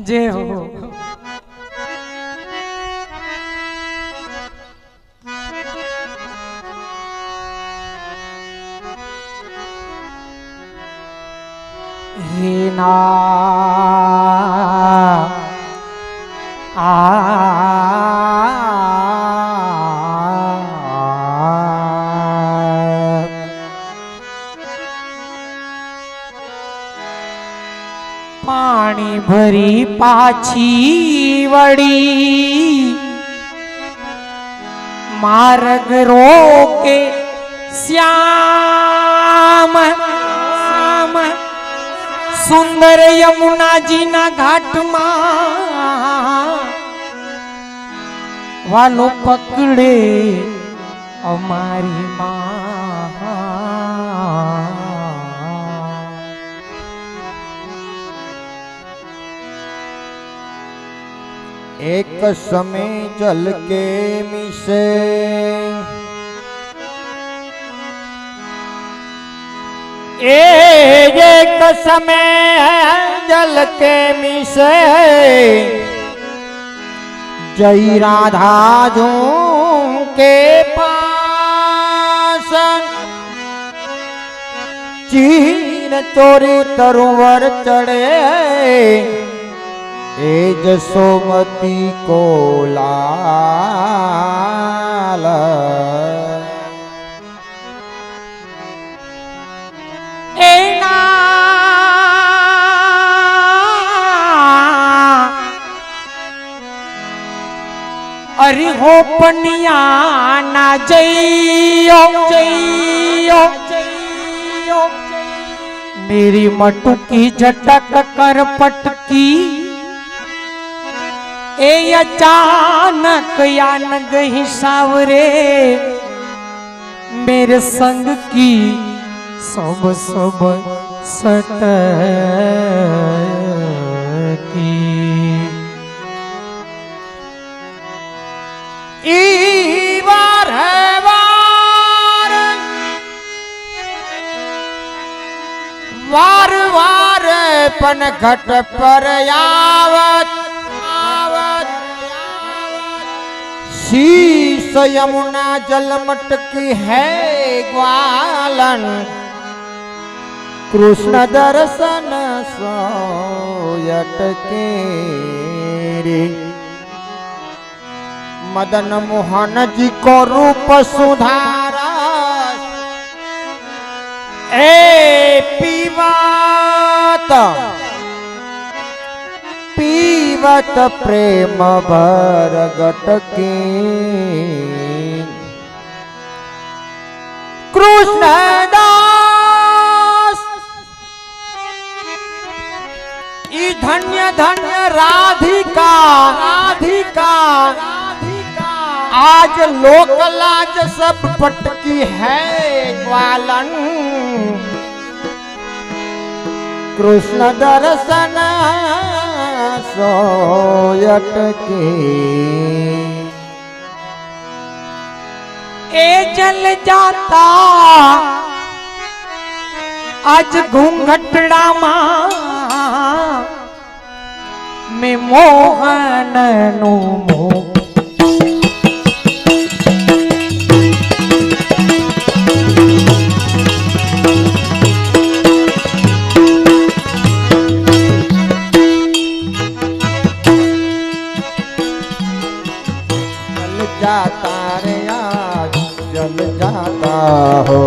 जय हो। हे ना पानी भरी पाछी वड़ी मार्ग रोके श्याम श्याम सुंदर यमुना जी ना घाट वालो पकड़े हमारी माँ। एक समय जल के मिसे एक समय जल के मिसे जय राधा जो के पास चीन चोरी तरुवर चढ़े ए जसोमती को लाल एना अरे हो पनिया ना जइयो जइयो जइयो मेरी मटुकी झटक कर पटकी ए अचानक यान गई सावरे मेरे संग की सब सब सट की वार वार वार पन घट पर आवत शीश यमुना जल मटकी है ग्वालन कृष्ण दर्शन सोयट के रे मदन मोहन जी को रूप सुधारा ए पीवत पीवत प्रेम भर गटके कृष्ण दास ई धन्य धन्य राधिका राधिका आज लोक लाज सब पटकी है ग्वालन कृष्ण दर्शन सोयट के ए जल जाता आज घूंघटड़ा में मोहन नु जाता रे आज जल जाता हो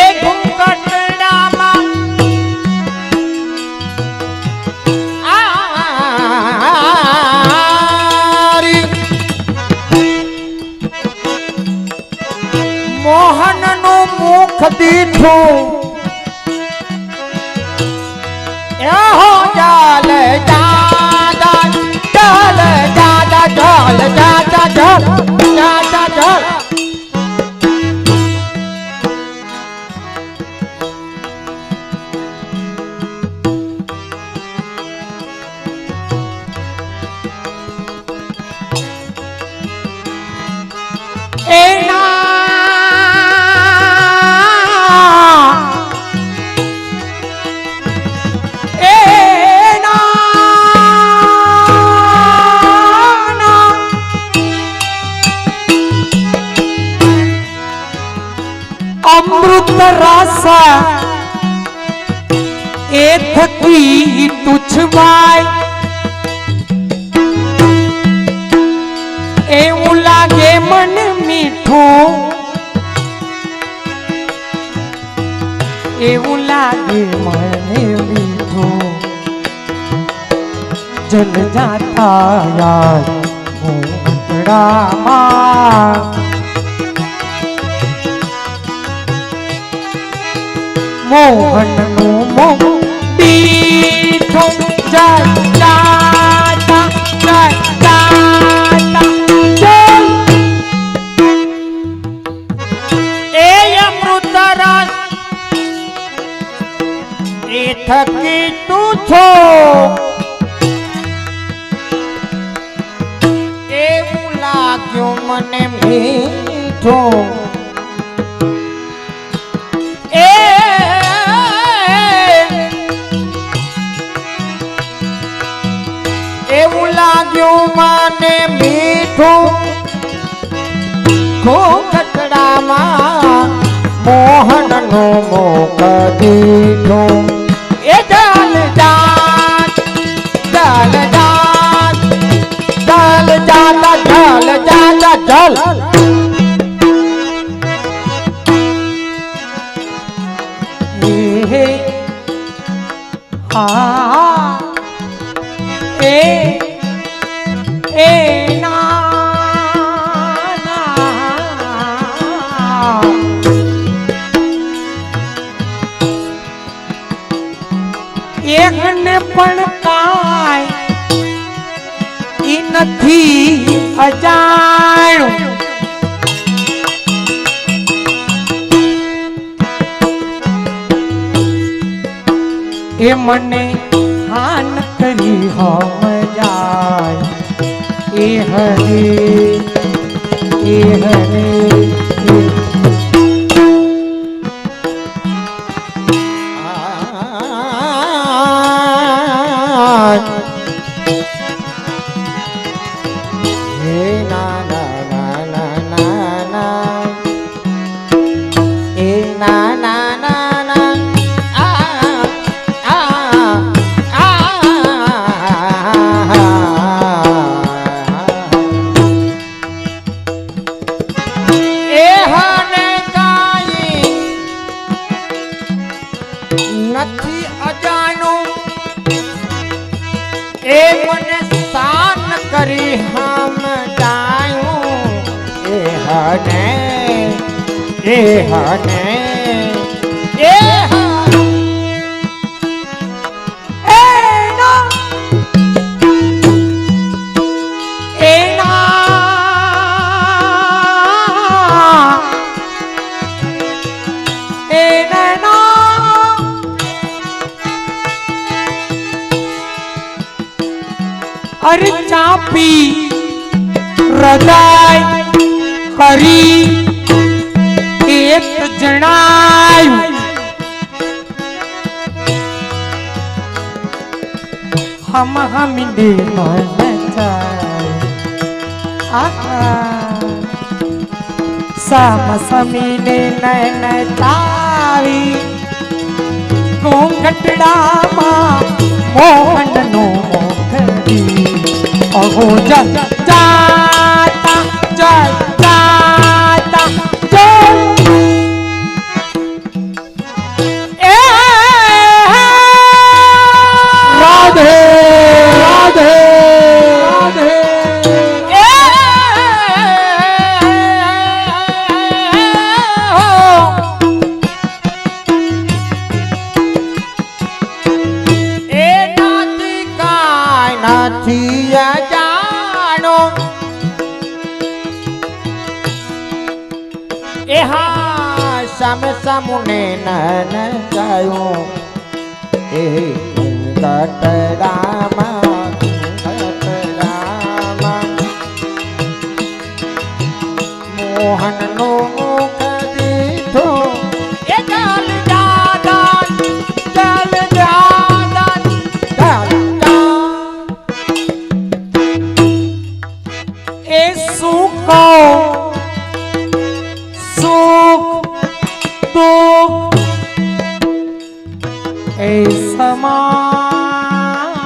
एक घूंघटड़ा मोहन नु मुख दीठू जल जादा जल जादा जल जादा जल जादा जल एना તરાસા એ થકી તુછવાય એવું લાગે મન મીઠું એવું લાગે મને મીઠું જલ જાતા યાર ઘૂંટડામાં મોહનનું મોહ દીઠું જય જાતા જય જાતા જય એ અમૃત રસ એ થકી તું છો એવું લાગ્યું મને મીઠું એવું લાગ્યું મને મીઠું ઘૂંઘટડામાં મોહનનું મોક દીઠું એ જલ જાત જલ જાત જલ જાતા જલ જાતા જલ હે હા એ ના એકને પણ કાય ઈ નથી અજાણ્યું એ મને હાન કરી હમ જાય એ હરે એ હરે હે ના ના ના ના ના ના એ ના ના ના ના નથી અજાણું એ મને શાન કરી હમ જાયું એ હને એ હને એ અરે ચાપી હૃદય કરી એક જણાયું હમ હમીને મન જાય સામ સમીને નયન તાવી ઘૂંઘટડામાં મોહનનું મોખડી અહો જલ જાતા જય જાતા જય એ રાધે રાધે રાધે નથી જાણો એ હા સામે સામુને નન જાયું એ ઘૂંઘટડામાં મોહનનો મુખ દીઠો એ ચાલ જાદા ચાલ જાદા ચાલ એ સુખ સુખ દુઃખ માનો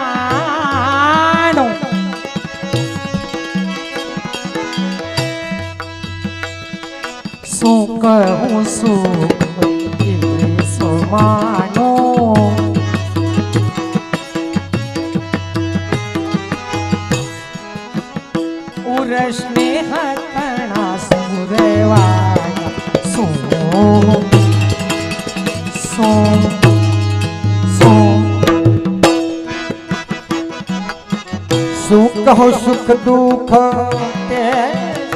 શું કહું સુખ સમાનો ઉરસને હતણા સુરેવાયા સો સો સો સુખ હો સુખ દુઃખ તે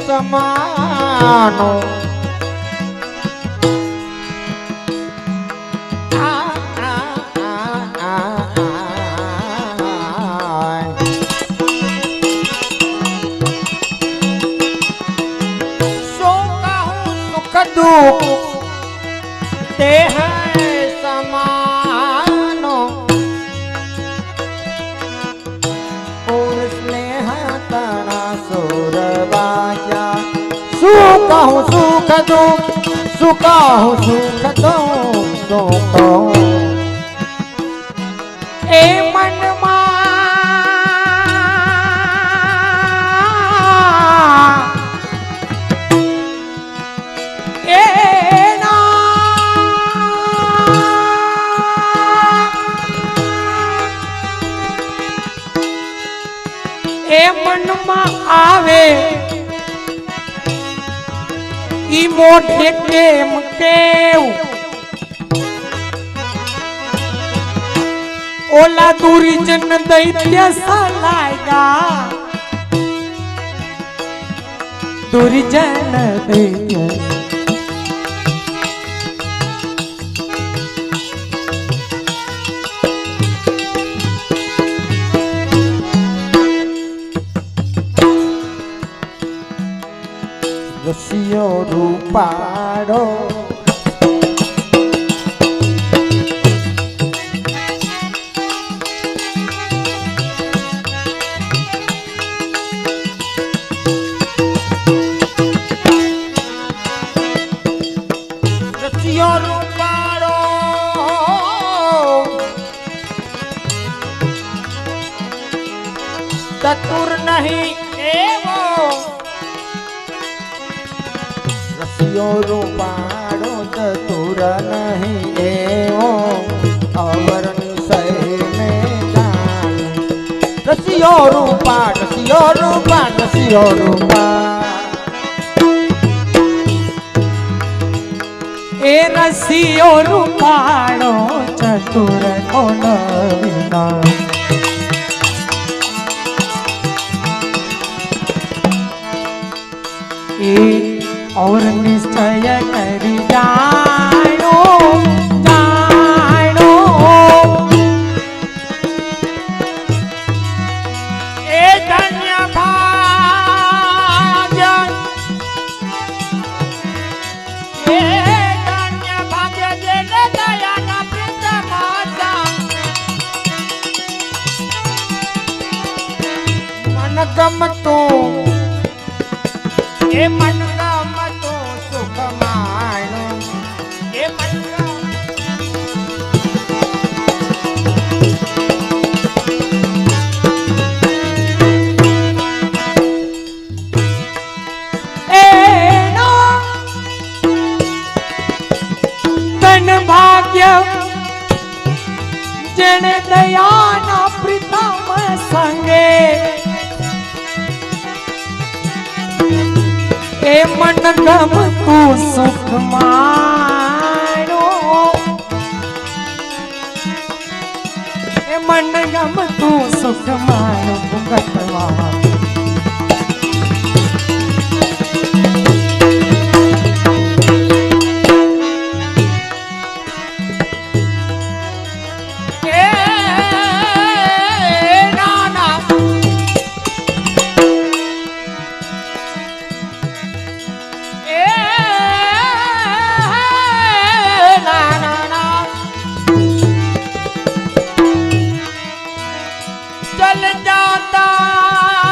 સમાનો दुख ते हैं समानो और स्नेह तना सुरवाजा सुख हूँ सुख दुख सुख हूँ सुख दुख ए मन એ મનમાં આવે ઈ મોઢે કેમ કેવું ઓલા દુર્જન દૈત્ય સલાયગા દુર્જન દૈત્ય રસિયો રૂપાડો રસિયો રૂપાડો ચતુર નહીં એવો રસિયો રૂપાડો ચતુર નહીં એવો અવરની સહી મેં જાણ રસિયો રૂપાડ રસિયો રૂપાડ રસિયો રૂપાડ એ રસિયો રૂપાળો ચતુર કોણ વિના એ और निश्चय करी जानो जानो ए धन्य भाग्य ए धन्य भाग्य जेने दया ना प्रीत माता मन गमतो ए मन गमतो सुख मानो ए मन એનો તન ભાગ્ય જેને દયાના પ્રીતમ સંગે એ મન ગમતું સુખ માણો એ મન ગમતું સુખ માણો ભૂગતવા चल जाता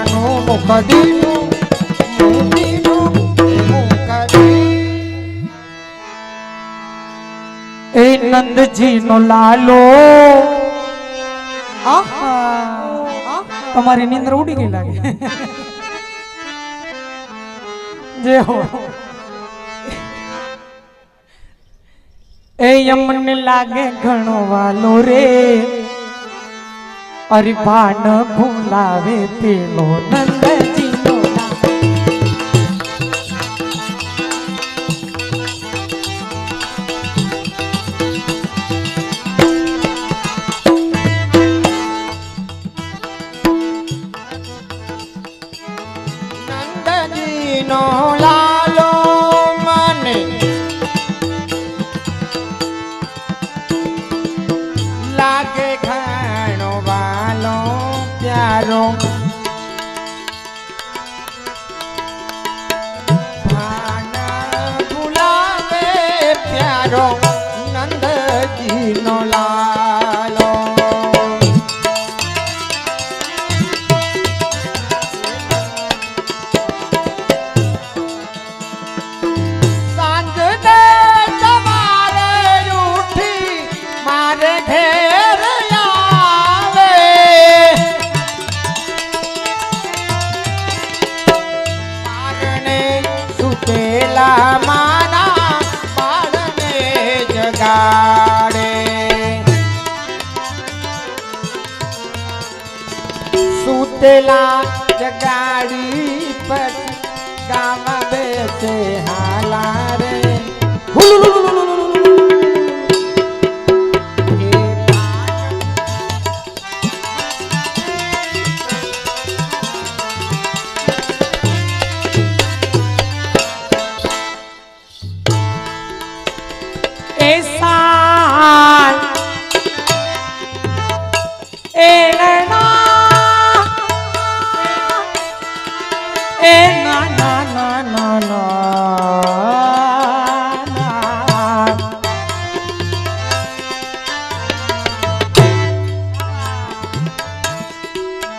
મુખદીનું મુખદીનું મુખદી એ નંદજી નો લાલો આહા તમારી નીંદર ઉડી ગઈ લાગે જે હો એ યમને લાગે ઘણો વાલો રે અરે ભાન ભૂલાવે પેલો નંદજી નો નંદજીનો લાલો મને લાગે ઘણો વાલો પ્યારો ભાન ભૂલાવે પ્યારો નંદજીનો લાલો સાંજ દે સવારે ઉઠી મારે ઘેર આવે પારણે સુતેલા મારા બાળને જગાડે સુતેલા જગાડી પછી ગામ બેસે હાલા રે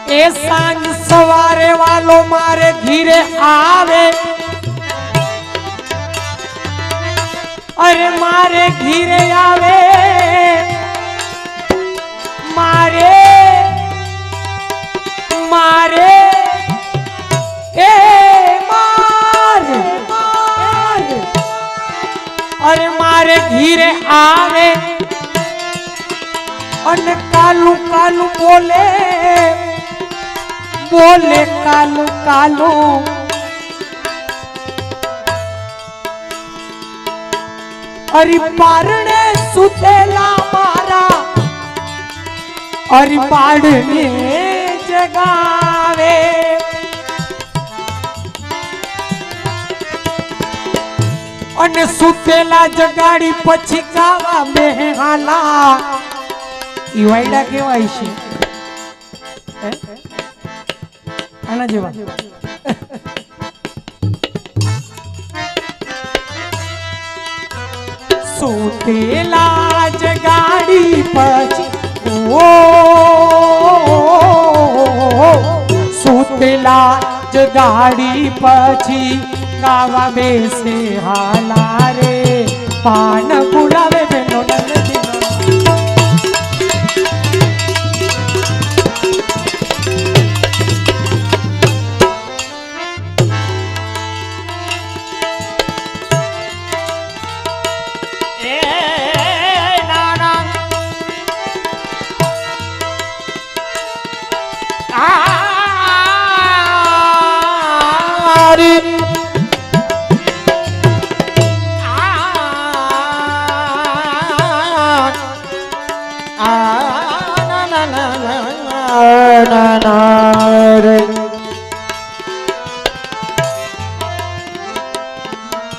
એ સાંજ સવારે વાલો મારે ઘીરે આવે અરે મારે ઘીરે આવે મારે મારે એ મારે મારે અરે મારે ઘીરે આવે અને કાલું કાલું બોલે બોલે કાલું કાલું અરે પારણે સુતેલા મારા અરે પાડને જગાવે અને સુતેલા જગાડી પછી ગાવા બેહાલા ઈ વાયડા કેવાય છે આના જેવા સુતેલા જગાડી પછી ઓ સુતેલા જગાડી પછી ગાવા બેસે હાલા રે પાન ભૂલાવે બેનો નંદજી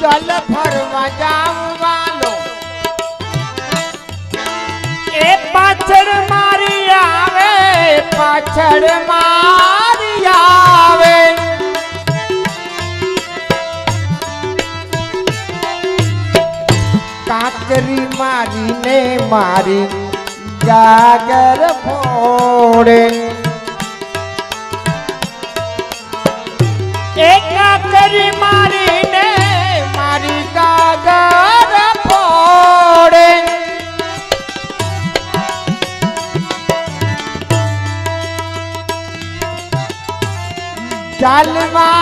चल फरवा जाऊं वालो ए पाछड़ मारी आवे पाछड़ मारी आवे काकरी मारी ने मारी गागर फोड़े કરી મારીને મારી કાગર ફોડે ચાલવારી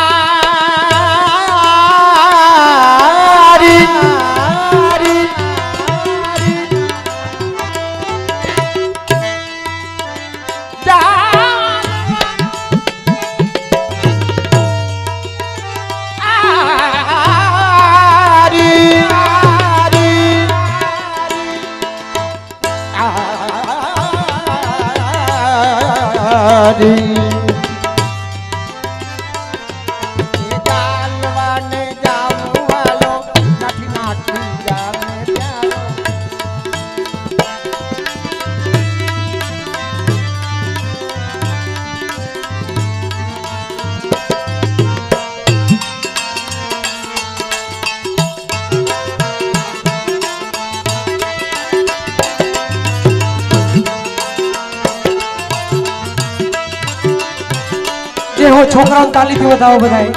जय हो छोकराओं ताली थी बताओ बधाई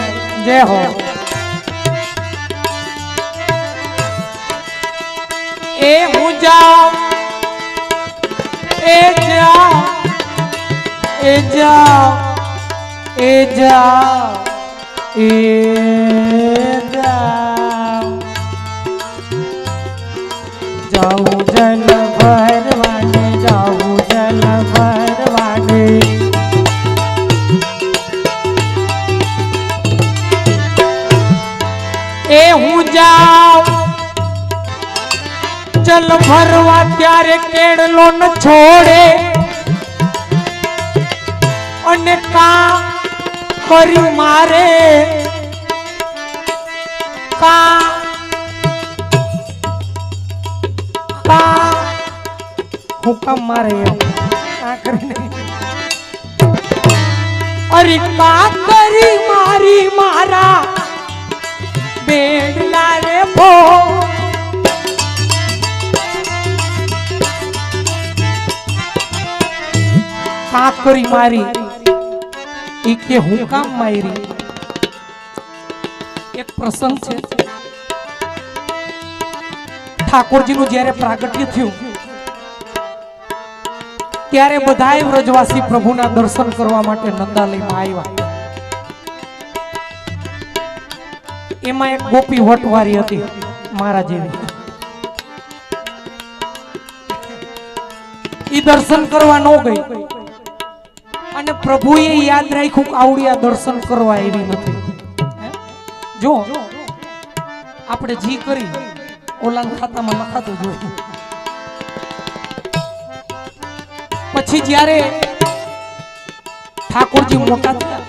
जय हो ए हूँ जाओ ए जाओ ए जाओ ए जाओ ए जाओ जाऊं जल भरवाने जाऊं जल भरवाने ए हूँ जाओ जल भरवा त्यारे केड़लो न छोड़े अने का करी मारे का हुकम मारे अरे का करी मारी मारा बेडला रे भो काकरी मारी इके हूँ काम मारी एक प्रसंग छे ठाकुरजी नु ज्यारे प्रागट्य थयुं त्यारे बधाय व्रजवासी प्रभुना दर्शन करवा माटे नंदालयमां आव्या एमां एक गोपी वटवारी हती मारा जेवी ई दर्शन करवा न गई અને પ્રભુએ યાદ રાખ્યું કે આવડિયા દર્શન કરવા આવી નથી જો આપણે જી કરી ઓલાન ખાતામાં લખાતું જોયું પછી જ્યારે ઠાકોરજી મોટા થયા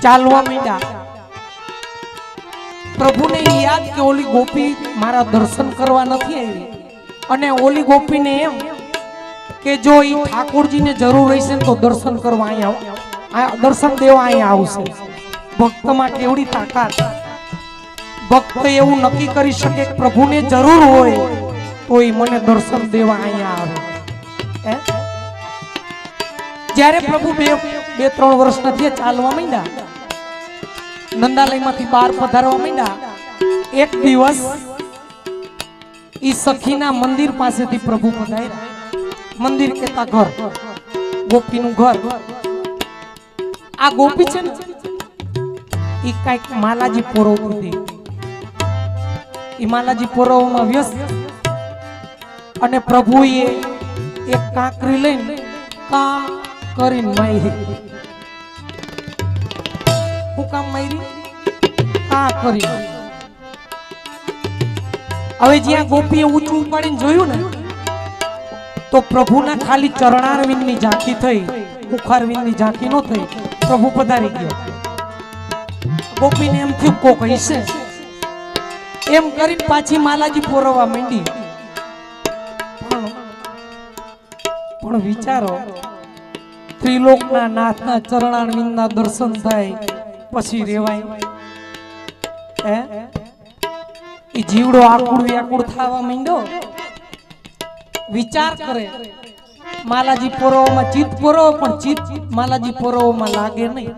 ચાલવા માંડ્યા પ્રભુને યાદ કે ઓલી ગોપી મારા દર્શન કરવા નથી આવી અને ઓલી ગોપીને એમ કે જો ई ठाकुरजी ने जरूर रहीशे तो दर्शन करवा आ दर्शन देवा अहीं आवशे भक्त मां केवड़ी ताकात भक्त एवुं नक्की करी शके प्रभु ने जरूर होय तो ई मने दर्शन देवा अहीं आवे ज्यारे प्रभु बे 3 वर्षना थया चालवा માંડ્યા नंदालयमांथी बहार पधारवा માંડ્યા एक दिवस ई सखीना मंदिर पासेथी प्रभु पधार्या मंदिर केता घर गोपी नु घर आ गोपी छे ने ई काई मालाजी पोरवती ई मालाजी पोरवमां व्यस्त अने प्रभुए एक काकरी लईने का करीने मारी हूँ काम मारी का करी हवे ज्यां गोपीए ऊंचું ઉપાડીને જોયું ને तो प्रभुना खाली चरणारविंदनी झांकी थई मुखारविंदनी झांकी न थई प्रभु पधारी गयो गोपीने एम थी कोक हईसे एम करीने पाછી मालाजी पोरवा માંડી पण विचारो त्रिलोकना नाथना चरणारविंदना दर्शन थाय पछी रेवाय ई जीवड़ो आकुड़ व्याकुड़ थावा માંડ્યો विचार करे मालाजी पोरवमां चित पोरव पण चित मालाजी पोरवमां लागे नहीं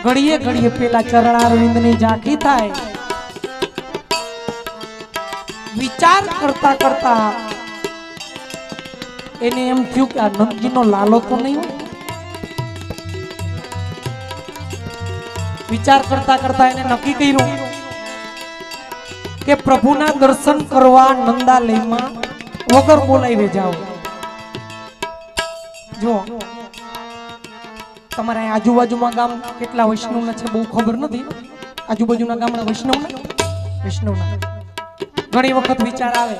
ઘડીએ ઘડીએ પેલા ચરણારવિંદની ઝાંખી થાય. વિચાર કરતા કરતા એને એમ થયું કે આ નંદજીનો લાલો તો નહીં હોય. વિચાર કરતા કરતા એને નક્કી કર્યું કે પ્રભુના દર્શન કરવા નંદાલયમાં વગર બોલાવે જાઓ. જો તમારા આજુબાજુમાં ગામ કેટલા વૈષ્ણવના છે બહુ ખબર નથી. આજુબાજુના ગામના વૈષ્ણવના ઘણી વખત વિચાર આવે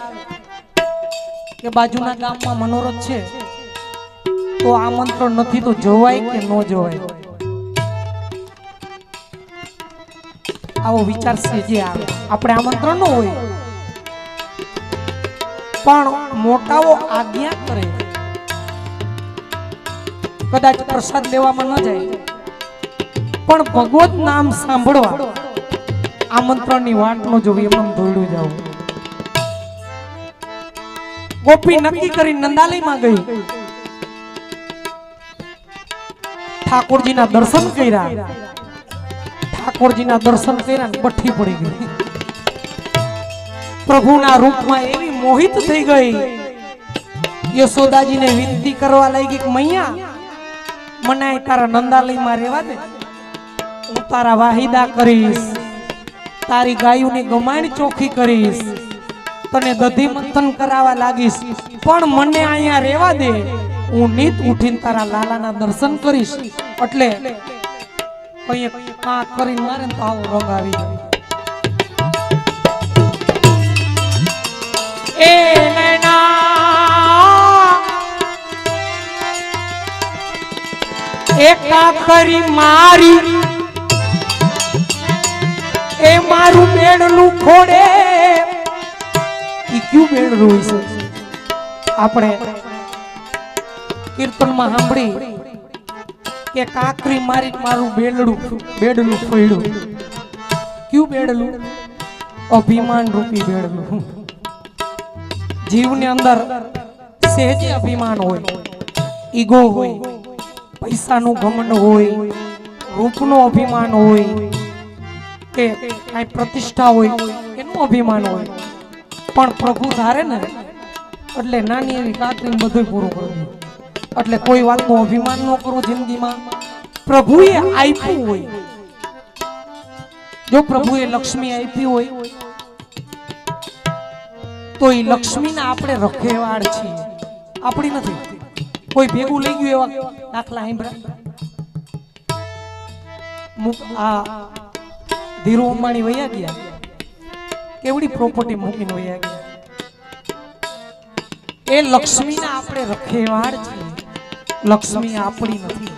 કે બાજુના ગામમાં મનોરથ છે તો આમંત્રણ નથી તો જવાય કે ન જવાય. આવો વિચાર છે જે આવે. આપણે આમંત્રણ ન હોય પણ મોટાઓ આજ્ઞા કરે, કદાચ પ્રસાદ લેવામાં ન જાય પણ ભગવત નામ સાંભળવા આમંત્રણની વાટ ન જોવી, એમ દોડ્યું જાવ. ગોપી નક્કી કરી નંદાલયમાં ગઈ, ઠાકોરજીના દર્શન કર્યા. ઠાકોરજીના દર્શન કર્યા ને બઠ્ઠી પડી ગઈ. પ્રભુના રૂપમાં એવી મોહિત થઈ ગઈ. યશોદાજીને વિનંતી કરવા લાગી કે મૈયા મને તારા નંદાલયમાં રહેવા દે, હું તારા વાહિદા કરીશ, તારી ગાયોની ગમાણ ચોખ્ખી કરીશ, તને દધી મંથન કરાવવા લાગીશ, પણ મને અહીંયા રહેવા દે, હું નીત ઉઠીને તારા લાલાના દર્શન કરીશ. એટલે કઈ કાં કરીને મારે તો આવો રંગ આવી જાય. એ નૈના એકા કરી મારી એ મારું બેડલું ખોડે. ઈ ક્યું બેડલું છે? આપણે કીર્તનમાં સાંભળી કે કાકરી મારી મારું બેડલું ફોડ્યું. ક્યું બેડલું? અભિમાન રૂપી બેડલું. જીવની અંદર સહેજે અભિમાન હોય, ઈગો હોય, પૈસાનું ઘમંડ હોય, રૂપનું અભિમાન હોય કે કઈ પ્રતિષ્ઠા હોય એનું અભિમાન હોય, પણ પ્રભુ ધારે ને એટલે નાની એવી કાતરી બધું પૂરું કરી દે. એટલે કોઈ વાતનું અભિમાન ન કરવું જિંદગીમાં. પ્રભુએ આપ્યું હોય, જો પ્રભુએ લક્ષ્મી આપી હોય તો એ લક્ષ્મીના આપણે રખેવાળ છીએ, આપણી નથી. કોઈ ભેગું લઈ ગયું એવા દાખલા સાંભળ્યા. આ ધીરુ અંબાણી વયા ગયા, કેવડી પ્રોપર્ટી મૂકીને વયા ગયા. એ લક્ષ્મીના આપણે રખેવાળ છીએ, લક્ષ્મી આપણી નથી.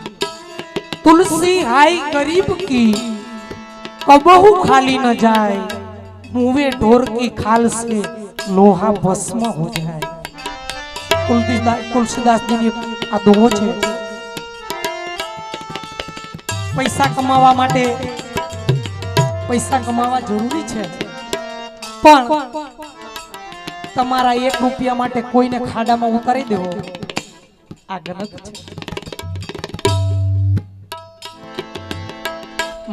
તુલસી હાઈ ગરીબ કી કબહુ ખાલી ન જાય, મુવે ઢોર કી ખાલ સે લોહા ભસ્મ હો જાય. તુલસીદાસજીની આ દોહો છે. પૈસા કમાવા માટે પૈસા કમાવા જરૂરી છે, પણ તમારા 1 રૂપિયા માટે કોઈને ખાડામાં ઉતારી દેવો આ ગલત છે.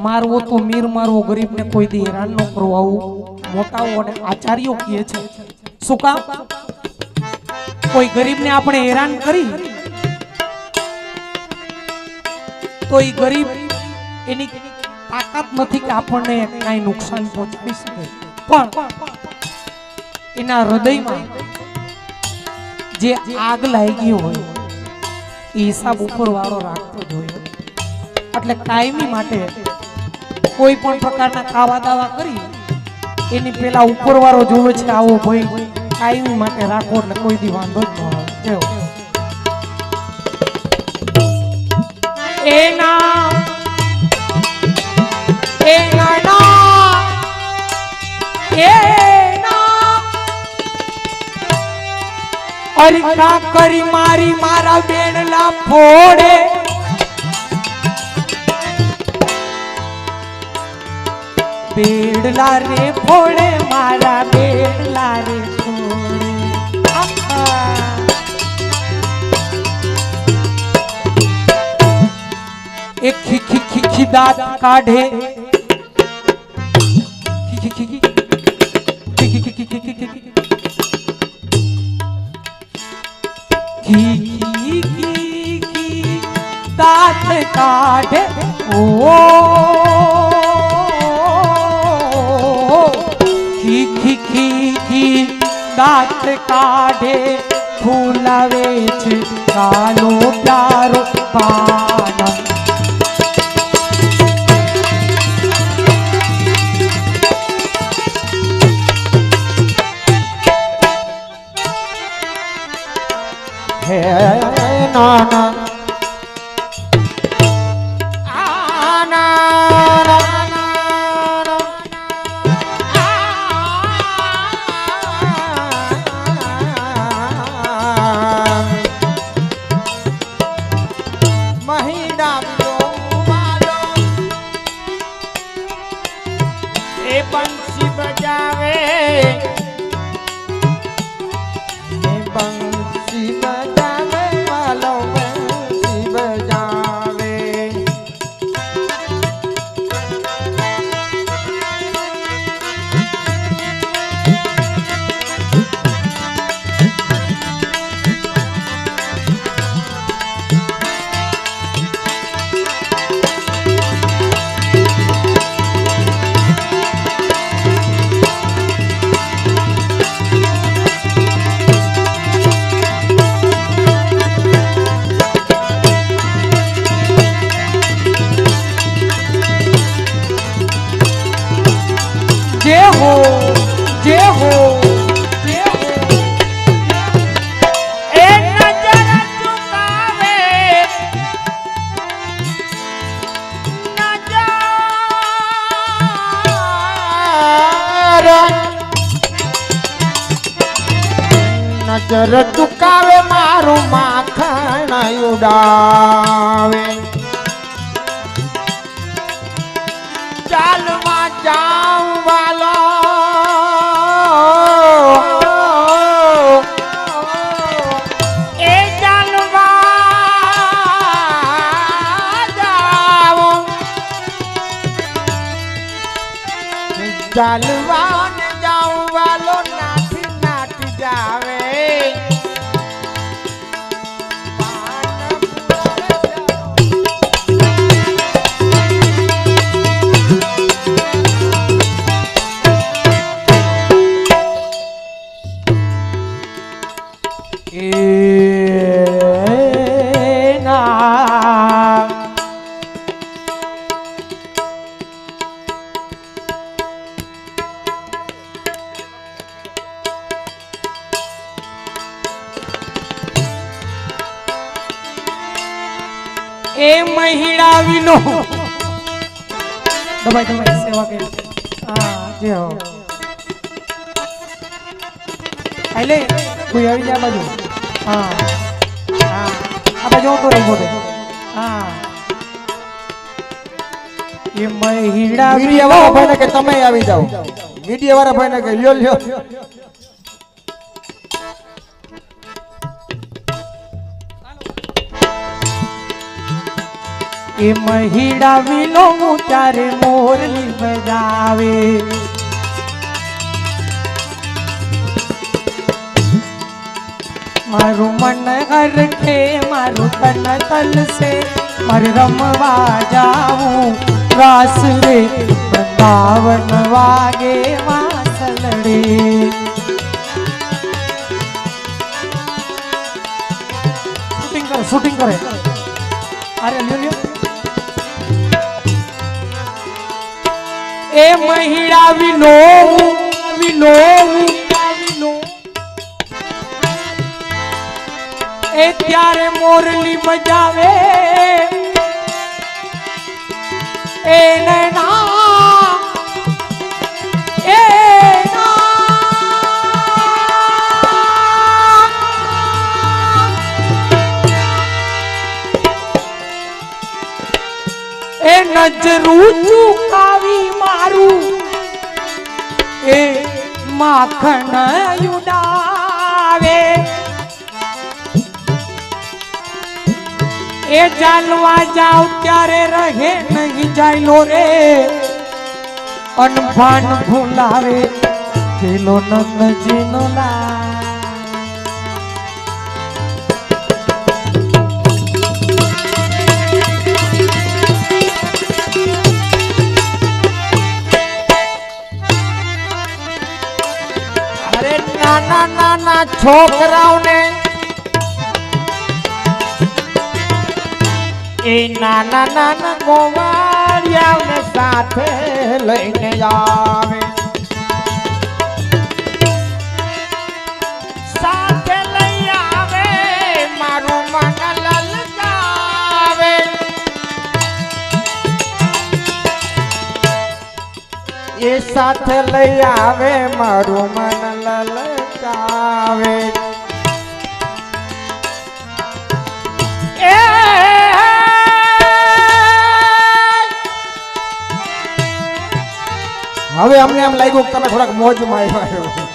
મારવો તો મીર મારવો, ગરીબને કોઈ દી હેરાન ન કરવો, આવું મોટાઓ અને આચાર્યો કહે છે. શું કામ? કોઈ ગરીબને આપણે હેરાન કરી તો એ ગરીબ એની તાકાત નથી કે આપણને કઈ નુકસાન પહોંચાડી શકે, પણ એના હૃદયમાં જે આગ લાગી હોય એ હિસાબ ઉપર વાળો રાખતો જ હોય. એટલે કાયમી માટે કોઈ પણ પ્રકારના કાવા દાવા કરી એની પેલા ઉપર વાળો જોવે છે આવો ભાઈ કાયમી માટે રાખો, એટલે કોઈ દી વાંધો જ ન આવે. અરકા કરી મારી મારા બેડલા ફોડે, બેડલા રે ફોડે મારા બેડલા રે ફોડે. એક ખી ખી ખી ખી દાંત કાઢે दांत काढ़े ओ खी खी खी खी दांत काढ़े फूलावे छे कालो प्यारो पाना हे नाना बंसी बजावे वालो बंसी बजावे जय हो जय हो जय हो ए नजर झुकावे नजर झुकावे मारू माखण उड़ावे चालवा जाऊं वाला ए चालवा जाऊं चालवा जाऊं वालो नाटी नाटी जावे ए महिला विनो दबाई दबाई सेवा के हाँ जे हो आइले कोई આવી જાય બાજુ हाँ हाँ આ બાજુ તો રહી બોલે हाँ એ महिला मीडिया वाला भाई ने के તમે આવી જાઓ मीडिया वाला भाई ने के લ્યો લ્યો ए महिला विनो त्यारे मोरली बजावे मारू मन हर के मारू तन तल से मर रमवा जाऊं रास रे वृंदावन वागे वासलड़े शूटिंग करे अरे लियो लियो ए महिला विलो विलो विलो ए त्यारे मोरली बजावे ए नैना ए ना ए नजरू चुकावी मारू ए माखण उड़ावे એ ચાલવા જાવ ત્યારે રહે નહીં જાયલો રે અનભાન ભૂલાવે પેલો નંદજીનો લાલ અરે નાના નાના છોકરાઓને એ નાના નાના ગોવાળિયાઓને સાથે લઈને આવે સાથે લઈ આવે મારું મન લલચાવે એ સાથે લઈ આવે મારું મન લલચાવે હવે અમને એમ લાગ્યું કે તમે થોડાક મોજમાં આવ્યા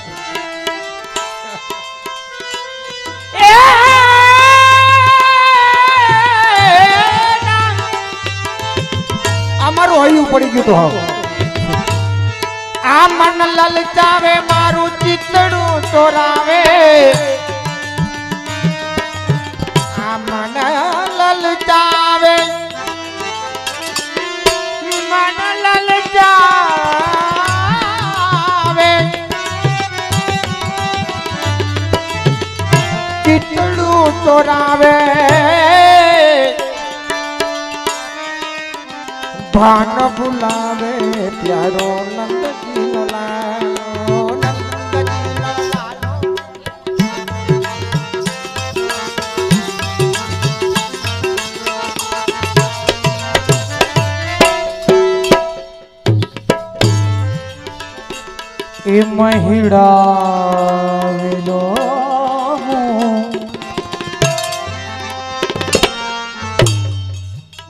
અમારું હૈયું પડી ગયું તો હવે આ મન લલચાવે મારું ચિતડું ચોરાવે આ મન લલચાવે મન લલચાવે ચિતડું ચોરાવે ભાન ભૂલાવે પ્યારો નંદજીનો લાલો નંદજીનો લાલો એ મહિડાવેલો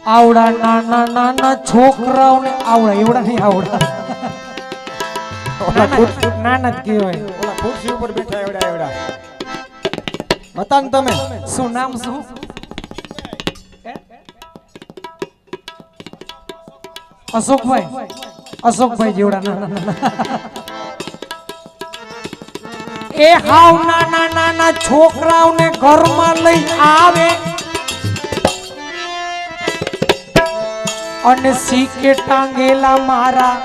આવડા નાના નાના છોકરાઓને આવડા એવડા નહીં આવડા નાના જ કહેવાય ઓલા ખુરશી ઉપર બેઠા એવડા એવડા બતા ને તમે શું નામ શું અશોકભાઈ જેવડા નાના નાના એ હાવ નાના નાના છોકરાઓને ઘરમાં લઈ આવે અને સીકે ટાંગેલા મારા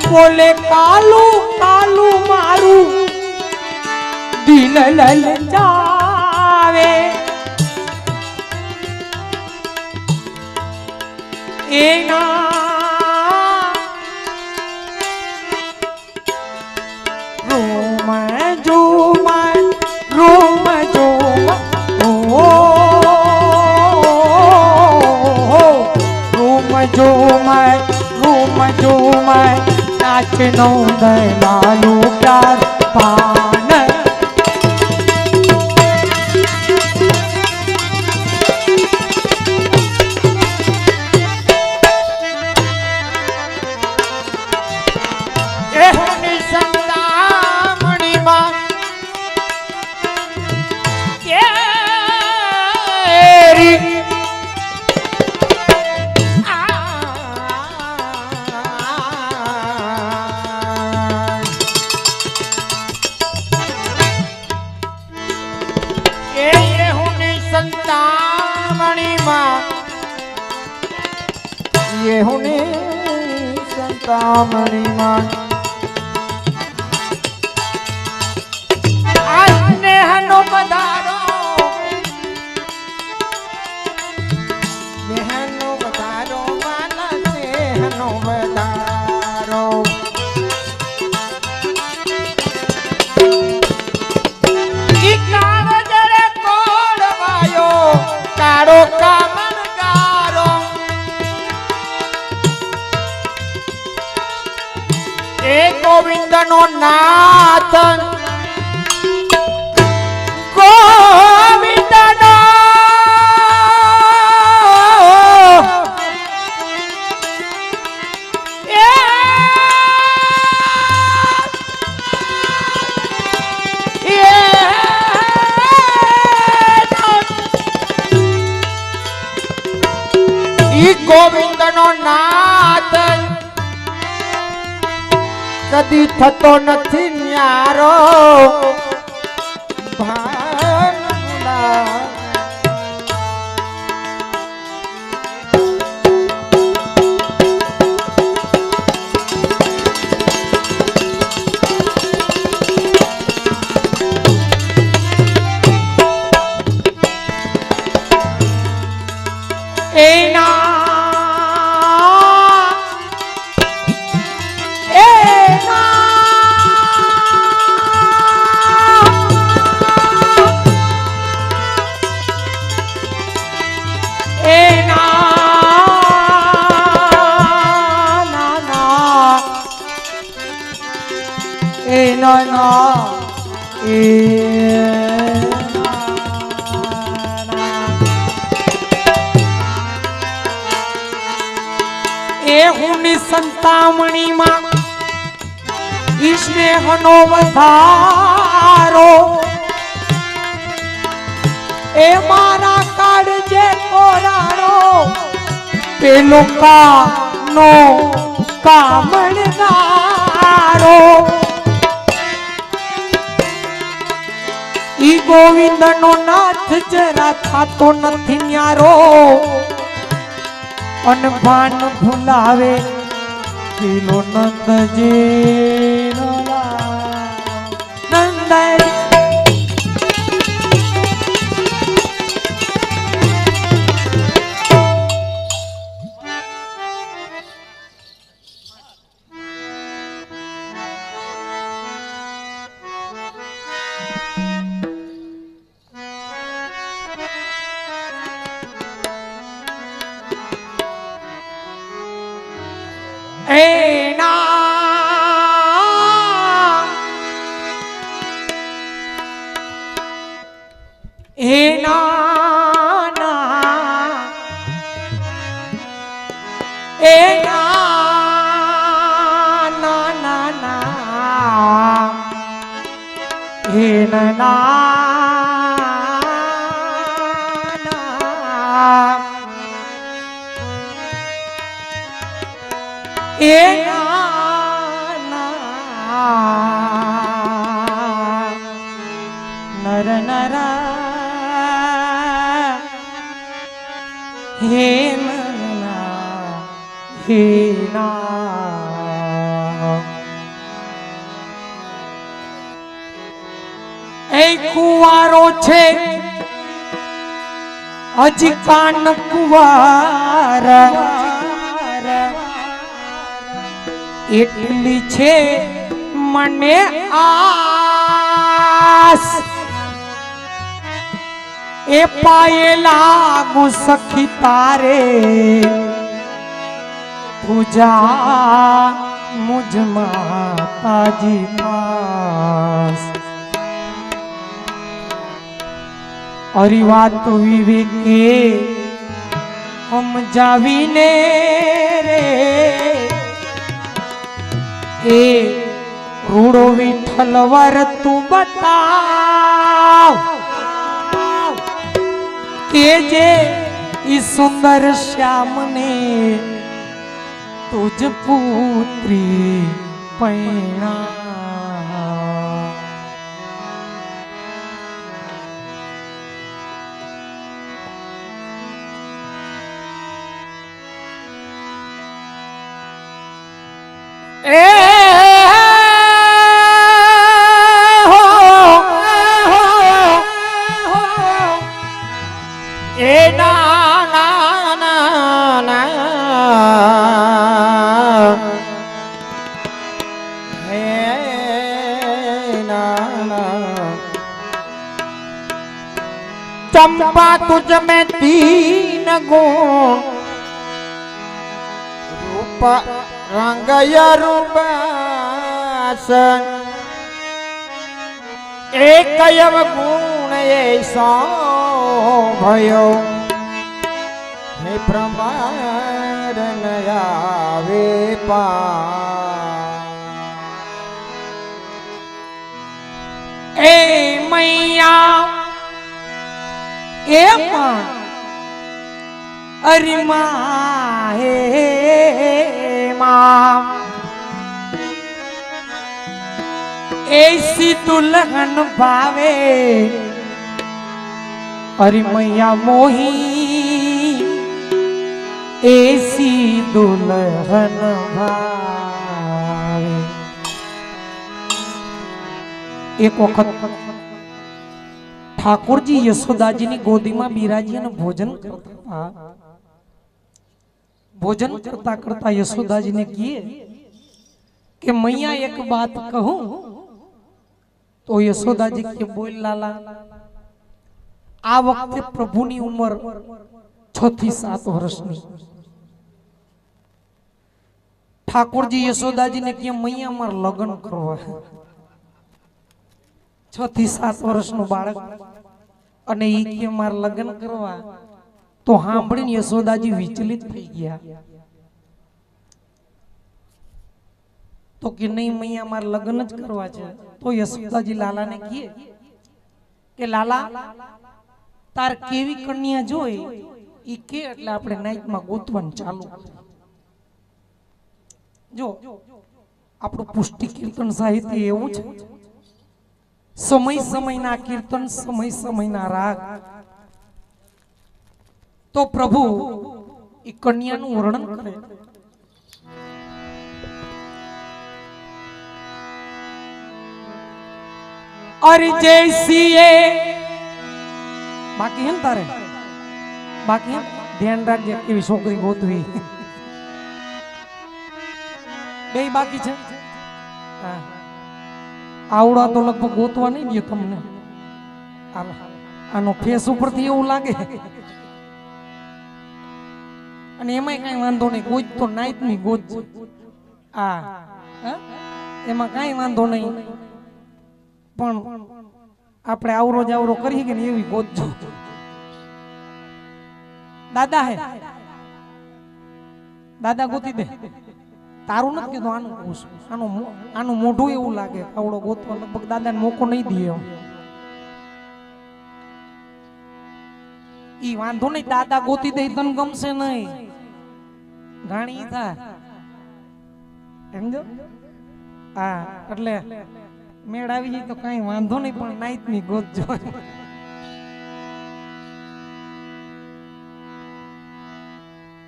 બોલે કાલુ કાલુ મારું દિલ લલચાવે એના રૂમ ઝુમાય નાચનો દલાલુ પ્યાર પાન એની સંતામણીમાં કેરી સંતામણીમાં આ સ્નેહનો વધારો માના સ્નેહનો વધારો ઈ કાળજરે કોડવાયો કાળો કામણગારો એ ગોવિંદનો નાથ ગોવિંદનો ગોવિંદ નો નાથ કદી થતો નથી ન્યારો ભાન ભૂલા સંતામણી માં સ્નેહનો વધારો એ મારા કાળજે કોરાડો પેલો કાનો કામણગારો ઈ ગોવિંદ નો નાથ જરા થાતો નથી ન્યારો અનભાન ભૂલાવે પેલો નંદજી નંદ નર નરા હે નરા હે ના એ કુવારો છે હજી કાન કુવાર એટલી છે મને આસ એ પાયે લાગુ સખી તારે પૂજા મુજ માતાજી પાસ અરી વાત વિવેકે સમજાવીને રે એ રૂડો વિઠ્ઠલ વર તું બતાવ કે જે ઈ સુંદર શ્યામને તુજ પુત્રી પૈણા चंपा तुझ में तीन गुण रूप रंग रूपासन एक गुण ऐसा भयो हे प्रमाण नयावे पा ए मैया अरे माँ હે માં એસી દુલ્હન ભાવે અરે મૈયા મોહી એસી દુલ્હન ભાવે। એક વખત ઠાકોરજી યશોદાજીની ગોદીમાં બિરાજી અને ભોજન કરતા કરતા યશોદાજીને કહે કે મૈયા એક બાત કહું તો યશોદાજી કે બોલ લાલા। આ વખતે પ્રભુની ઉંમર 6 થી 7 વર્ષની। ઠાકોરજી યશોદાજીને કે મૈયા માર લગ્ન કરવા। 6 થી 7 વર્ષનું બાળક અને ઈ કે માર લગ્ન કરવા તો સાંભળીને યશોદાજી વિચલિત થઈ ગયા। તો કે નહીં મૈયા માર લગ્ન જ કરવા છે। તો યશોદાજી લાલાને કહે કે લાલા તાર કેવી કન્યા જોઈ ઈ કે એટલે આપણે નાઈટમાં ગોતવાનું ચાલુ। જો આપણું પુષ્ટિ કીર્તન સાહિત્ય એવું છે, સમય સમયના કીર્તન, સમય સમયના રાગ। તો પ્રભુ એ કન્યાનું વર્ણન કરે। અરે જૈસી એ બાકી હે ને તારે બાકી હે, ધ્યાન રાખજે કેવી છોકરી ગોતવી। બે બાકી છે। હા આવડા તો લગભગ ગોતવા નહીં દે તમને। આનો ફેસ ઉપરથી એવું લાગે અને એમાંય કઈ વાંધો નહીં, ગોજ તો નાઈટ ની ગોજ। એમાં કઈ વાંધો નહીં, પણ આપણે આવરો જ આવરો કરીએ કે એવી ગોતજો। દાદા હે દાદા ગોતી દે, તારું નથી કીધું, આનું પૂછ। આનું મોઢું એવું લાગે આવડો ગોતવા લગભગ દાદાને મોકો નહીં દે। ઈ વાંધો નહીં, દાદા ગોતી દે તને ગમશે નહીં, ઘાણી થાય સમજો। હા એટલે મેળ આવી જાય તો કઈ વાંધો નહીં, પણ નાઈટ ની ગોતજો।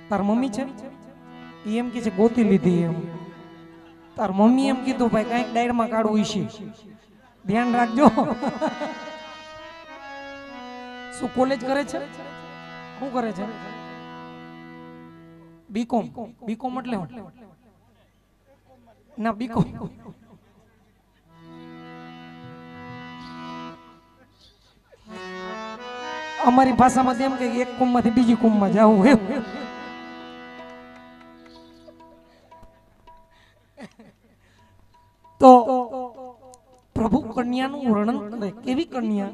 તાર મમ્મી છે એમ કે છે ગોતી લીધી એમ। તાર મમ્મી એમ કીધું ભાઈ કઈક ડાયરમાં કાઢવું છે, ધ્યાન રાખજો। શું કોલેજ કરે છે, શું કરે છે? બીકોમ। બીકોમ એટલે ના બીકોમ અમારી ભાષામાં એમ કે એક કુંભમાંથી બીજી કુંભમાં જવું એમ। તો પ્રભુ કન્યાનું વર્ણન કરે, કેવી કન્યા?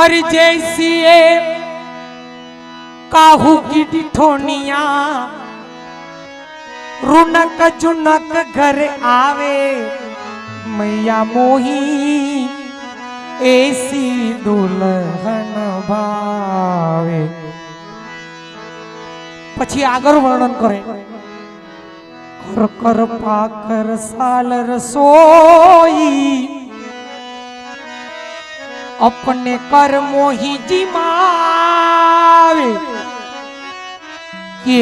अरे जैसी ए काहू की डिठोनिया रुनक जुनक घर आवे मैया मोही ऐसी दुल्हन भावे। પછી આગળ વર્ણન કરે, કર કર પાકર સાલ રસોઈ अपने कर मोही जिमावे। કે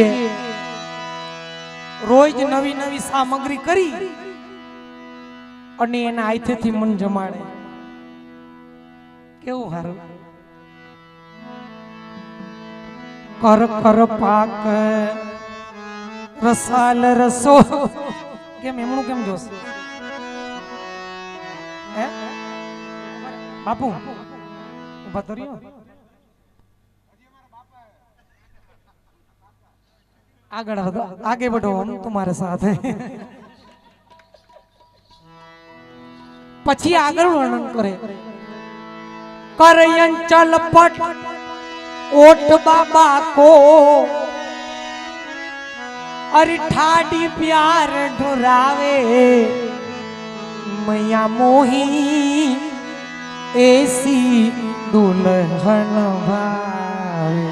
રોજ નવી નવી સામગ્રી કરી અને એના હાથેથી મન જમાડે। કેવું હારું? કર કર પાક રસાલ રસો, કેમ એમનું કેમ જોશે હે बापू बता रही हो? आगे बढ़ो, हम तुम्हारे साथ हैं। પછી આગળ વર્ણન કરે, करयंचल पट ओट बाबा को अरे ठाडी प्यार ढुरावे मैया मोही એસી દુલ્હન ભાવે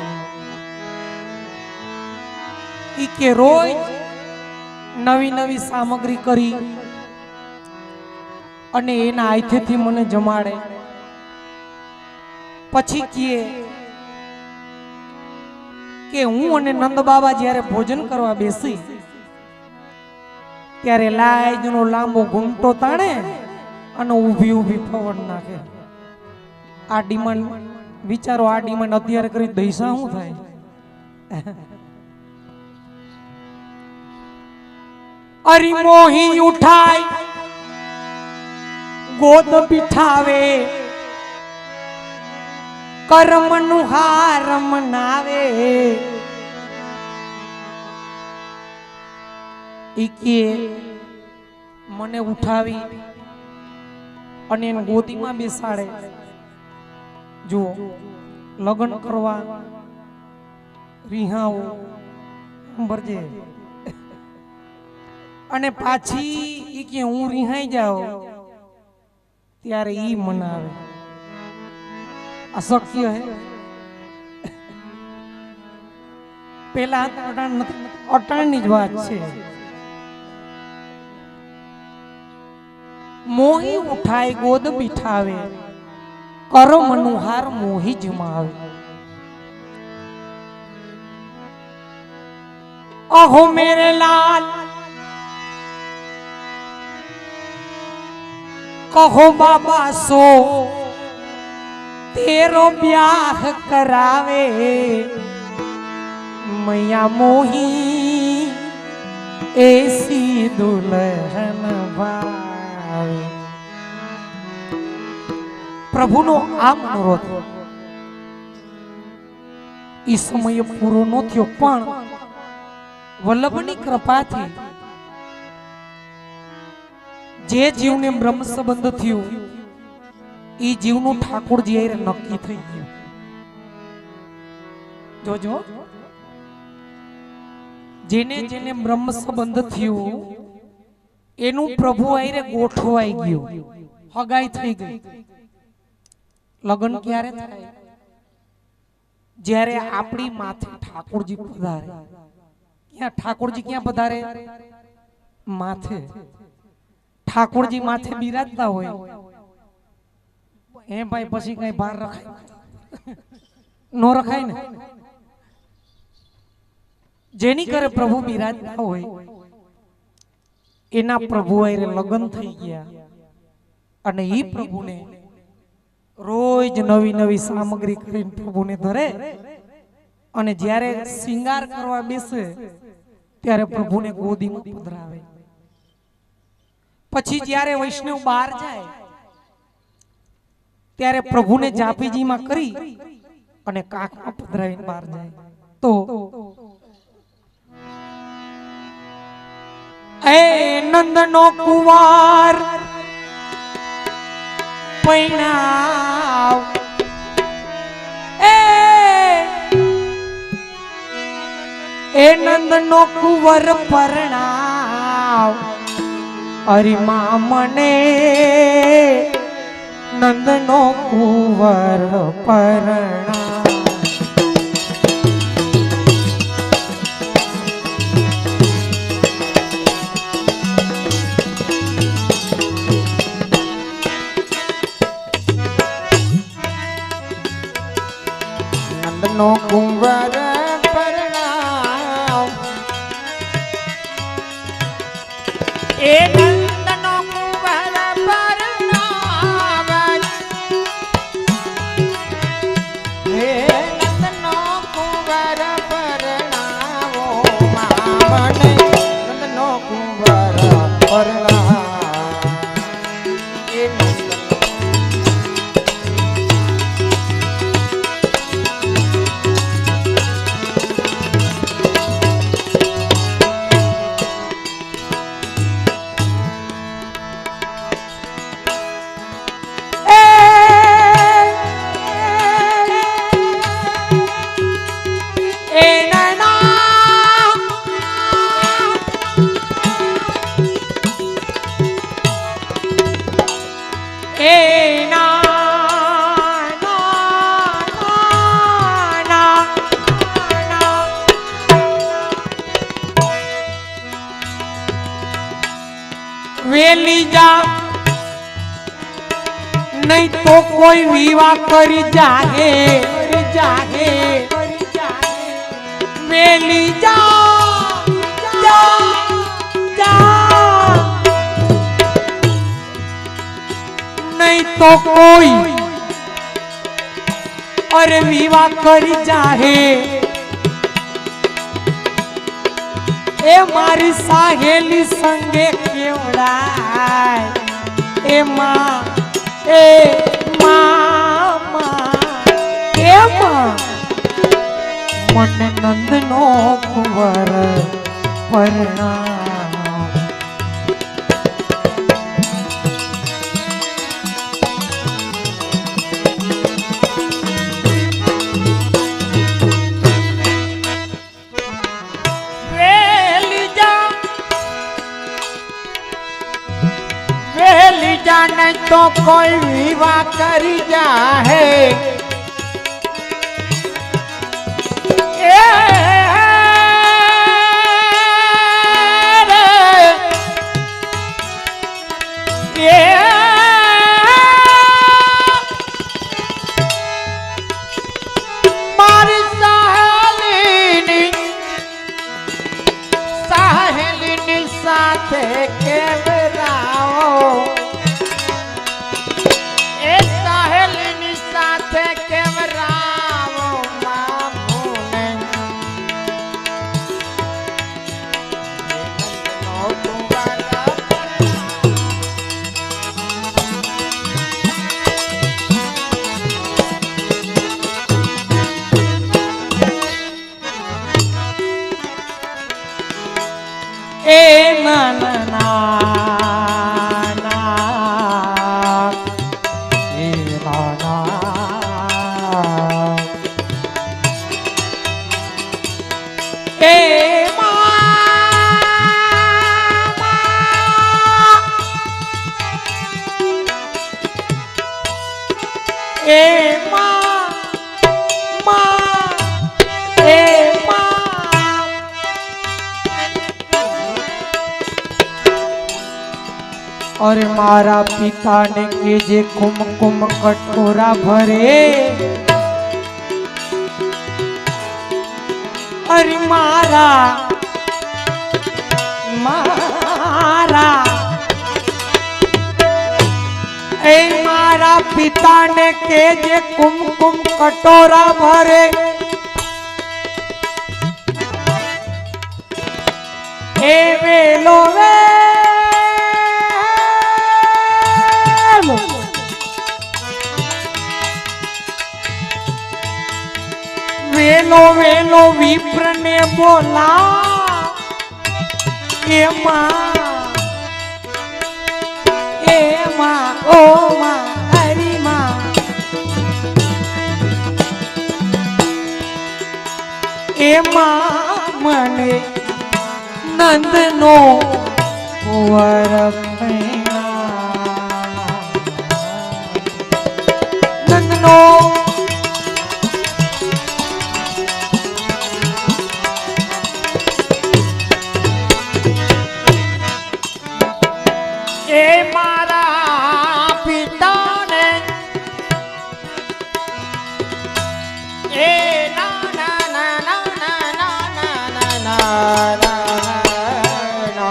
ઈ કે રોજ નવી નવી સામગ્રી કરી અને એના હાથેથી મને જમાડે. પછી કે હું અને નંદ બાબા જ્યારે ભોજન કરવા બેસી ત્યારે લાજનો લાંબો ઘૂંટો તાણે અને ઊભી ઊભી પવન નાખે. આ ડિમાન્ડ વિચારો, આ ડિમાન્ડ અત્યારે કરી દઈશા શું થાય? અરી મોહી ઉઠાય ગોદ બિઠાવે કર્મનું હાર મનાવે. ઈ મને ઉઠાવી અને એને ગોદીમાં બેસાડે. જુઓ, લગ્ન કરવા રીહાઓ ભરજે અને પાછી ઈ કે હું રીહાઈ જાઉં ત્યારે ઈ મનાવે. અશક્ય હે. પેલા અટાણની જ વાત છે. મોહી ઉઠાય ગોદ બિઠાવે કરો મનુહાર મોહી જમાવે. અહો મેરે લાલ કહો બાબા સો તેરો બ્યાહ કરાવે. મૈયા મોહી એસી દુલ્હન ભાવે. પ્રભુનો આ મનોરથ ઈ સમયે પૂરો ન થયો, પણ વલ્લભની કૃપાથી જે જીવને બ્રહ્મ સંબંધ થયું ઈ જીવનું ઠાકોરજી એ નક્કી થઈ ગયું. જોજો, જેને જેને બ્રહ્મ સંબંધ થયું એનું પ્રભુ આયરે ગોઠવાઈ ગયું, હગાઈ થઈ ગઈ. લગ્ન ક્યારે થાય? જ્યારે આપણી માથે ઠાકોરજી પધારે. ક્યાં ઠાકોરજી ક્યાં પધારે? માથે. ઠાકોરજી માથે બિરાજતા હોય એ ભાઈ પછી કઈ બહાર રખાય નો રખાય ને. જેની કરે પ્રભુ બિરાજતા હોય એના પ્રભુ આયરે લગ્ન થઈ ગયા અને ઈ પ્રભુને રોજ નવી નવી સામગ્રી કરીને પ્રભુને ધરે અને જ્યારે શિંગાર કરવા બેસે ત્યારે પ્રભુને ગોદીમાં પધરાવે. પછી જ્યારે વૈષ્ણવ બહાર જાય ત્યારે પ્રભુને જાપીજીમાં કરી અને કાખમાં પધરાવીને બહાર જાય. તો એ નંદનો કુંવાર પૈણાવ, એ નંદનો કુંવર પરણાવ. અરે માં મને નંદનો કુંવર પરણાવ. નંદનો કુંવર પરણાવ, એ નંદનો કુંવર પરણાવ, હે નંદનો કુંવર પરણાવો મામને નંદનો કુંવર પરણાવ. એ વેલી જા નહીં તો કોઈ વિવાહ કરી જાહે વેલી જા નહીં તો કોઈ અરે વિવાહ કરી જાહે એ મારી સાહેલી સંગે કેવડાય એ માં મને નંદનો કુંવર પરણાવ वेली जाने तो कोई विवाह करी जाहे मारी साहेली साथे केवराओ ए साहेली साथे केवराओ मामूने ए ना ना ना ना ए ना ना ए और मारा पिता ने के जे कुमकुम कटोरा भरे अरे मारा मारा पिता ने के जे कुमकुम कटोरा भरे ए वेलो वेलो वेलो विप्र ने बोला ए माँ ओ माँ हरी माँ ए माँ मने नंदनो कुंवर नंदनो मारा पिता ने ए ना ना ना ना ना ना ना ना ना ना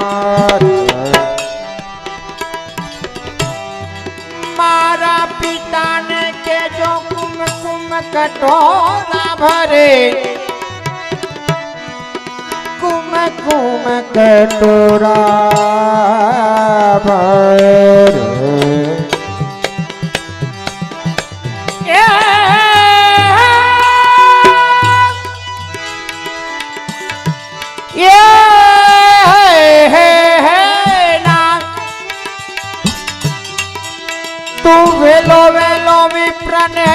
मारा पिता ने के जो कुमकुम कटोरा भरे कुमकुम कटोरा भरे तू वेलो वेलो विप्र ने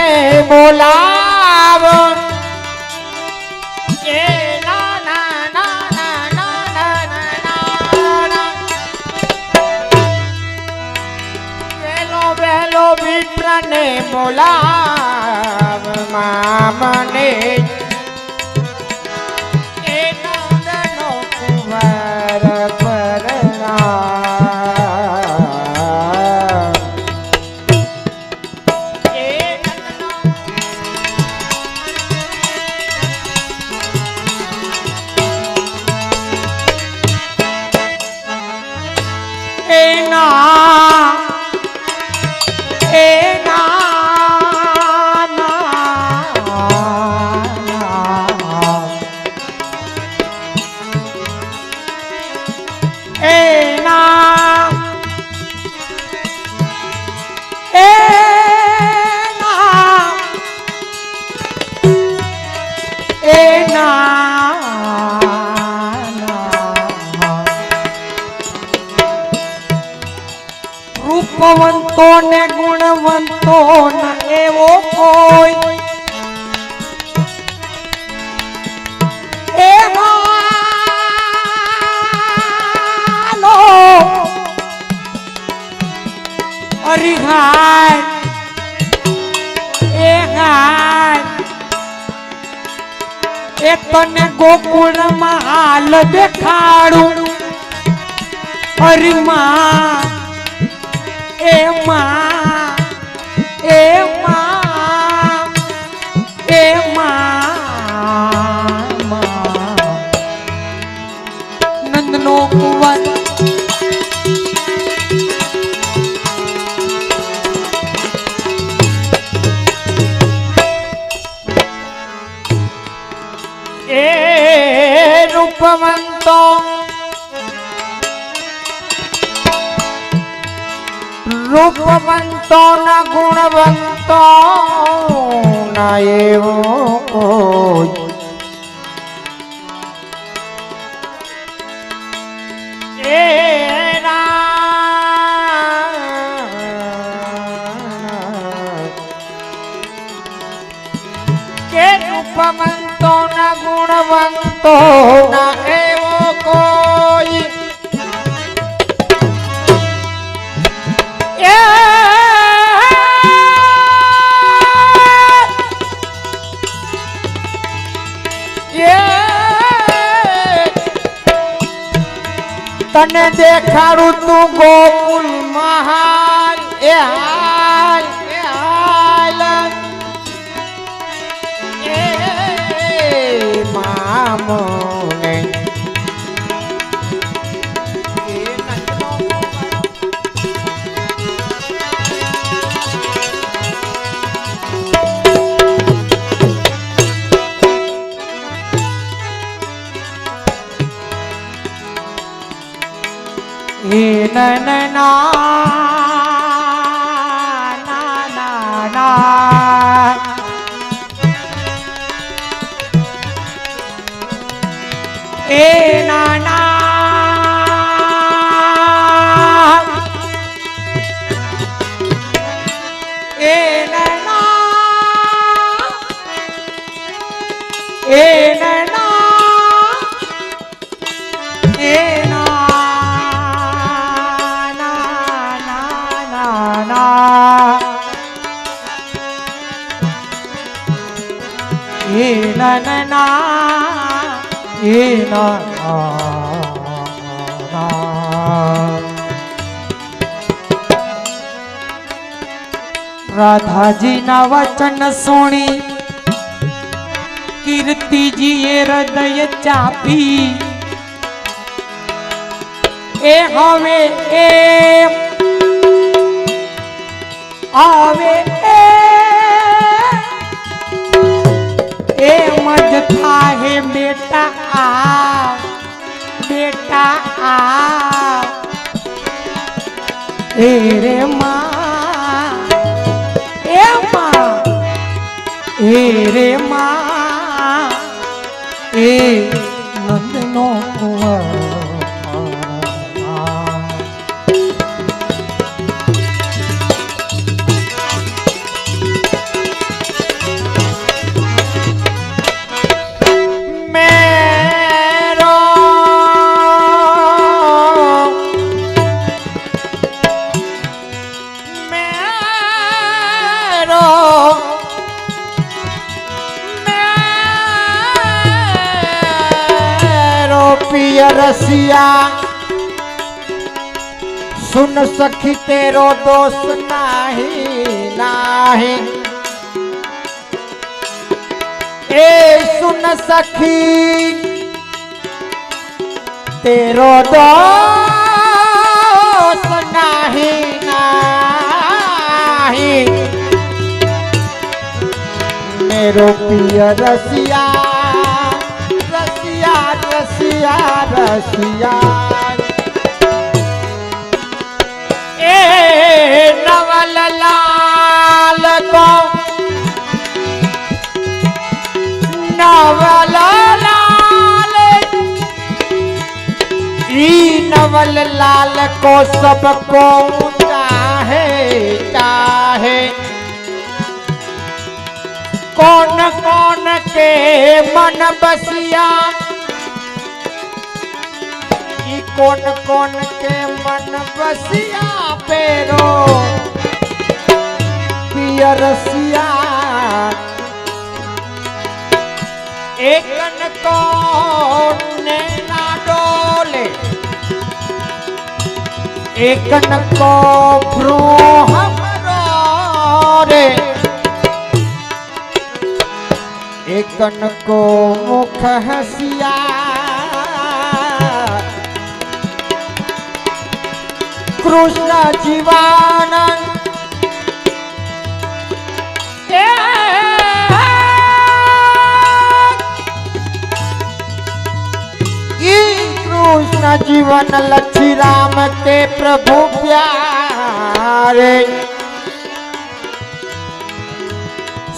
बोलाव ना ना ना ना ना ना ना ना वेलो वेलो विप्र ने बोलाव मामने नंदनो कुंवर परनाव રૂપવંતો ને ગુણવંતો ના એવો કોઈ એ હાલો અરિહાય એ હાય એ તને ગોકુળમાં હાલ દેખાડું હરિમા એ માં એ માં એ માં નંદનો કુંવર એ રૂપવંતો રૂપવંતો ના ગુણવંતો ના એવો કોઈ કે રૂપવંતો ના ગુણવંતો ના એવો કોઈ તને દેખાડું તું ગોકુલ મહાલ એ હાલ એ હાલ એ મામોને na na na na na na na na na na na na na na na Radhaji ના વચન સુણી કીર્તિજીએ હૃદય ચાપી એ હવે આવે એમ જ થાહે બેટા આ એ રે માં એ માં એ રે માં એ નંદનો કુંવર पिया रसिया सुन सखी तेरो दोष नाही ए सुन सखी तेरो दोष नाही मेरो पिया रसिया रसिया रसिया ए नवल लाल को नवला नवल लाल को सबको चाहे चाहे कौन कौन के मन बसिया ई कौन कौन के मन बसिया पेरो पियरसिया एकन कौन ना डोले एकन को भ्रू हमरो रे एकन को मुख हसिया कृष्ण जीवानंद कृष्ण जीवन लक्ष्मी राम के प्रभु प्यारे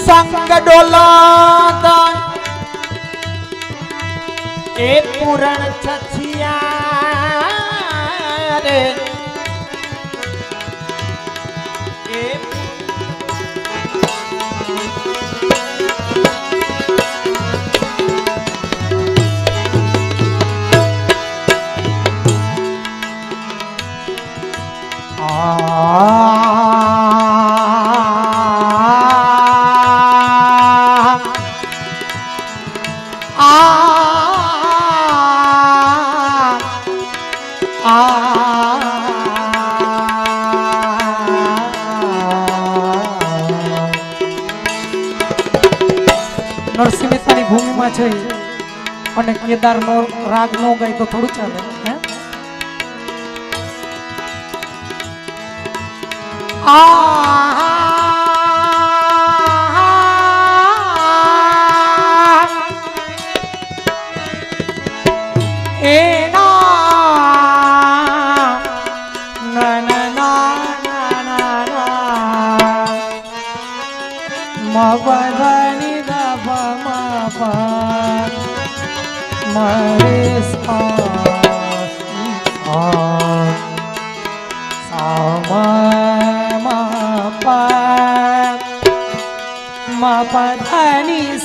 संग डोलाद ए पूरण छछिया रे નરસિંહ મહેતાની ભૂમિમાં છે અને કેદારનો રાગ નો ગાય તો થોડું ચાલે હે મવદની દબ મપ મરે સામ મપ મપધની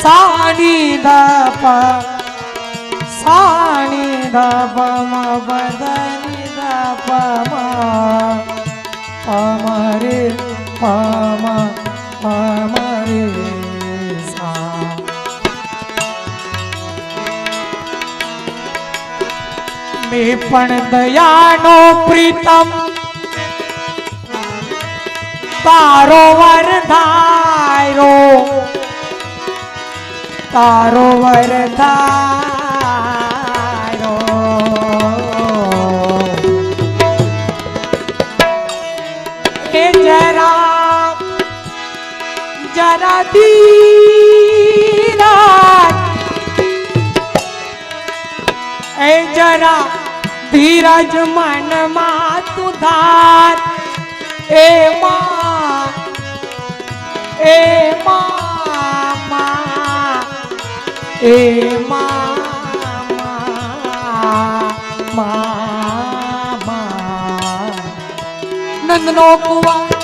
સાની દપ સાની દપ મવદની દપ પમરે પમ પમરે સા મેં પણ દયાનો પ્રીતમ તારો વરધારો તારો વરધારો જરા જરા ધીરજ એ જરા ધીરજ મનમાં તું ધાર એ માં એ માં એ માં નંદનો કુવા